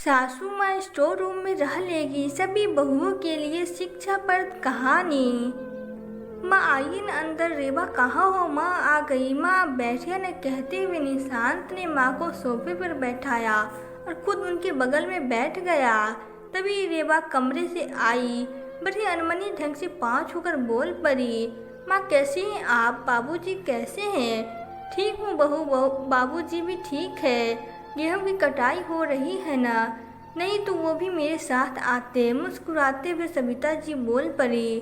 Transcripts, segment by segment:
सासू माँ store room में रह लेगी सभी बहुओं के लिए शिक्षाप्रद कहानी। माँ आइए न अंदर, रेवा कहाँ हो? माँ आ गई। माँ बैठिए न, कहते हुए निशांत ने माँ को सोफे पर बैठाया और खुद उनके बगल में बैठ गया। तभी रेवा कमरे से आई, बड़ी अनमनी ढंग से पाँव छूकर बोल पड़ी, माँ कैसी हैं आप? बाबूजी कैसे हैं? ठीक हूँ बहू, बाबूजी भी ठीक है। गेहूं की कटाई हो रही है ना? नहीं तो वो भी मेरे साथ आते। मुस्कुराते हुए सविता जी बोल पड़ी।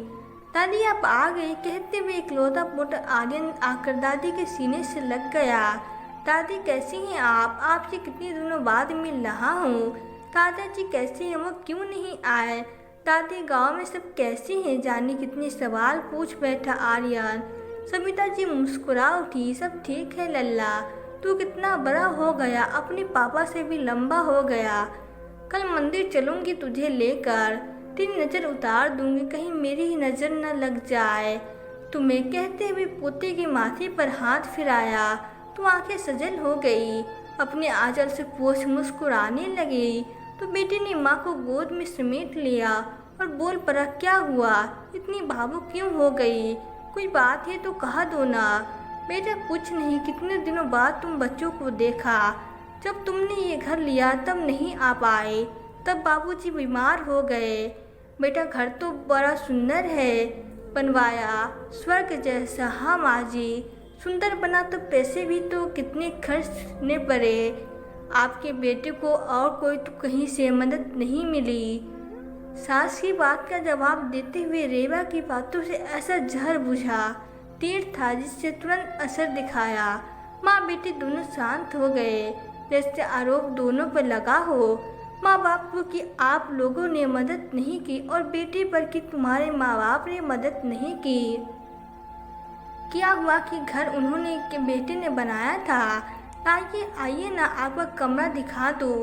दादी आप आ गई, कहते हुए इकलौता पुत्र आर्यन आकर दादी के सीने से लग गया। दादी कैसी हैं आप? आपसे कितने दिनों बाद मिल रहा हूँ। दादाजी कैसे हैं? वो क्यों नहीं आए? दादी गांव में सब कैसे हैं? जाने कितने सवाल पूछ बैठा आर्यन। सविता जी मुस्कुरा उठी, सब ठीक है लल्ला, तू कितना बड़ा हो गया, अपने पापा से भी लंबा हो गया। कल मंदिर चलूंगी तुझे लेकर, तेरी नज़र उतार दूंगी, कहीं मेरी ही नज़र न लग जाए तुम्हें। कहते हुए पोते के माथे पर हाथ फिराया तो आंखें सजल हो गई, अपने आंचल से पोंछ मुस्कुराने लगी। तो बेटे ने माँ को गोद में समेट लिया और बोल पड़ा, क्या हुआ, इतनी भावुक क्यों हो गई? कोई बात है तो कहा दो ना। बेटा कुछ नहीं, कितने दिनों बाद तुम बच्चों को देखा। जब तुमने ये घर लिया तब नहीं आ पाए, तब बाबूजी बीमार हो गए। बेटा घर तो बड़ा सुंदर है, बनवाया स्वर्ग जैसा। हाँ माँ जी, सुंदर बना तो पैसे भी तो कितने खर्चने पड़े आपके बेटे को, और कोई तो कहीं से मदद नहीं मिली। सास की बात का जवाब देते हुए रेवा की बातों से ऐसा जहर बुझा, तीर था जिससे तुरंत असर दिखाया। माँ बेटी दोनों शांत हो गए, जैसे आरोप दोनों पर लगा हो। माँ बाप की आप लोगों ने मदद नहीं की और बेटी पर कि तुम्हारे माँ बाप ने मदद नहीं की। क्या हुआ कि घर उन्होंने के बेटे ने बनाया था। आइए ना, आपका कमरा दिखा दो,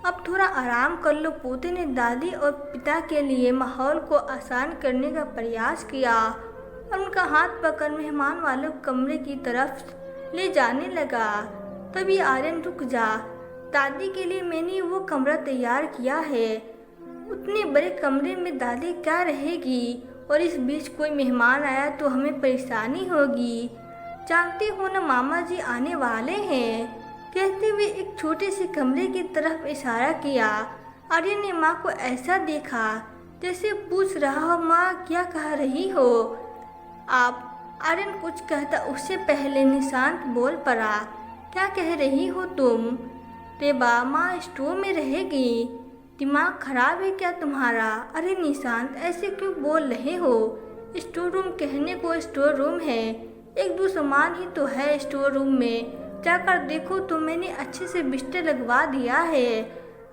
अब थोड़ा आराम कर लो। पोते ने दादी और पिता के लिए माहौल को आसान करने का प्रयास किया और उनका हाथ पकड़ मेहमान वालों कमरे की तरफ ले जाने लगा। तभी आर्यन, रुक जा, दादी के लिए मैंने वो कमरा तैयार किया है। उतने बड़े कमरे में दादी क्या रहेगी, और इस बीच कोई मेहमान आया तो हमें परेशानी होगी। जानते हो ना मामा जी आने वाले हैं। कहते हुए एक छोटे से कमरे की तरफ इशारा किया। आर्यन ने माँ को ऐसा देखा जैसे पूछ रहा हो, माँ क्या कह रही हो आप? आर्यन कुछ कहता उससे पहले निशांत बोल पड़ा, क्या कह रही हो तुम? रेबा, माँ स्टोर में रहेगी। दिमाग खराब है क्या तुम्हारा? अरे निशांत ऐसे क्यों बोल रहे हो? स्टोर रूम कहने को स्टोर रूम है, एक दो सामान ही तो है स्टोर रूम में। जाकर देखो तो मैंने अच्छे से बिस्तर लगवा दिया है।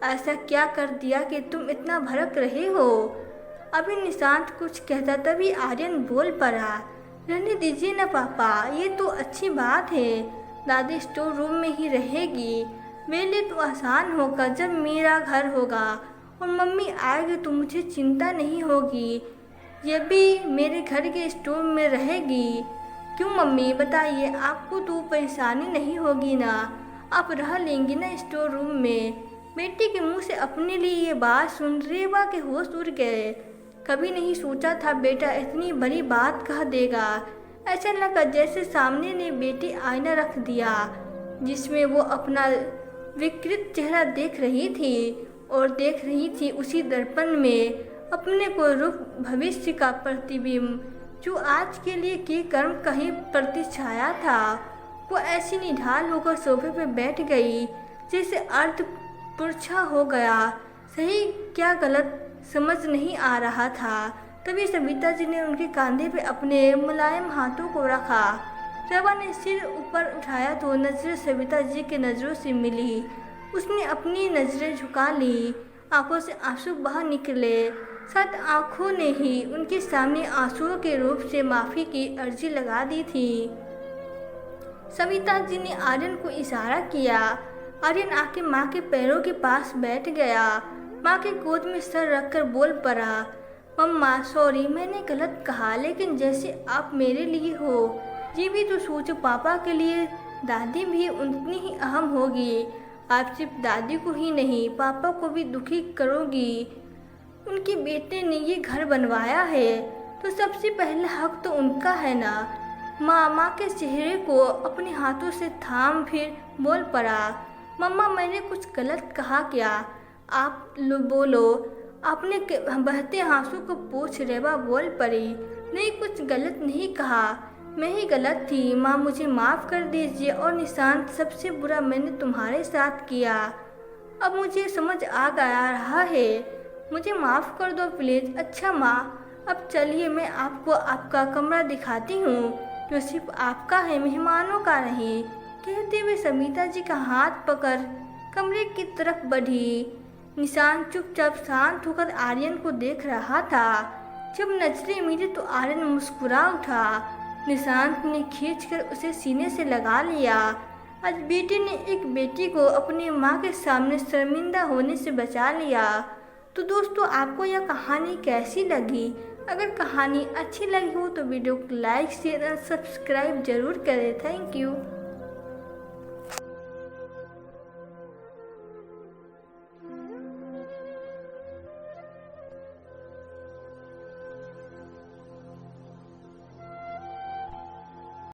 ऐसा क्या कर दिया कि तुम इतना भड़क रहे हो? अभी निशांत कुछ कहता तभी आर्यन बोल पड़ा, रहने दीजिए ना पापा, ये तो अच्छी बात है, दादी स्टोर रूम में ही रहेगी। मेरे लिए तो आसान होगा, जब मेरा घर होगा और मम्मी आएगी तो मुझे चिंता नहीं होगी। ये भी मेरे घर के स्टोर में रहेगी। क्यों मम्मी बताइए, आपको तो परेशानी नहीं होगी ना? आप रह लेंगी ना स्टोर रूम में? बेटी के मुंह से अपने लिए ये बात सुन रेवा के होश उड़ गए। कभी नहीं सोचा था बेटा इतनी बड़ी बात कह देगा। ऐसा लगा जैसे सामने ने बेटी आईना रख दिया जिसमें वो अपना विकृत चेहरा देख रही थी, और देख रही थी उसी दर्पण में अपने को रूप भविष्य का प्रतिबिंब, जो आज के लिए के कर्म का ही प्रतिछाया था। वो ऐसी निढाल होकर सोफे पर बैठ गई जैसे अर्ध पुरछा हो गया। सही क्या गलत समझ नहीं आ रहा था। तभी सविता जी ने उनके कंधे पे अपने मुलायम हाथों को रखा। रेवा ने सिर ऊपर उठाया तो नजरें सविता जी के नज़रों से मिली। उसने अपनी नज़रें झुका ली, आंखों से आंसू बाहर निकले। साथ आंखों ने ही उनके सामने आंसुओं के रूप से माफ़ी की अर्जी लगा दी थी। सविता जी ने आर्यन को इशारा किया। आर्यन आके माँ के पैरों के पास बैठ गया। माँ के गोद में सर रखकर बोल पड़ा, मम्मा सॉरी, मैंने गलत कहा, लेकिन जैसे आप मेरे लिए हो, ये भी तो सोचो पापा के लिए दादी भी उतनी ही अहम होगी। आप सिर्फ दादी को ही नहीं पापा को भी दुखी करोगी। उनके बेटे ने ये घर बनवाया है तो सबसे पहला हक तो उनका है ना। मामा के चेहरे को अपने हाथों से थाम फिर बोल पड़ा, मम्मा मैंने कुछ गलत कहा क्या? आप बोलो। अपने बहते आंसू को पोंछ रेवा बोल पड़ी, नहीं कुछ गलत नहीं कहा, मैं ही गलत थी माँ, मुझे माफ़ कर दीजिए। और निशांत सबसे बुरा मैंने तुम्हारे साथ किया, अब मुझे समझ आ गया रहा है, मुझे माफ़ कर दो प्लीज़। अच्छा माँ अब चलिए मैं आपको आपका कमरा दिखाती हूँ जो सिर्फ आपका है, मेहमानों का नहीं। कहते हुए समीता जी का हाथ पकड़ कमरे की तरफ बढ़ी। निशांत चुपचाप शांत होकर आर्यन को देख रहा था। जब नजरें मिली तो आर्यन मुस्कुरा उठा। निशांत ने खींचकर उसे सीने से लगा लिया। आज बेटे ने एक बेटी को अपनी माँ के सामने शर्मिंदा होने से बचा लिया। तो दोस्तों आपको यह कहानी कैसी लगी? अगर कहानी अच्छी लगी हो तो वीडियो को लाइक शेयर और सब्सक्राइब जरूर करें। Thank you.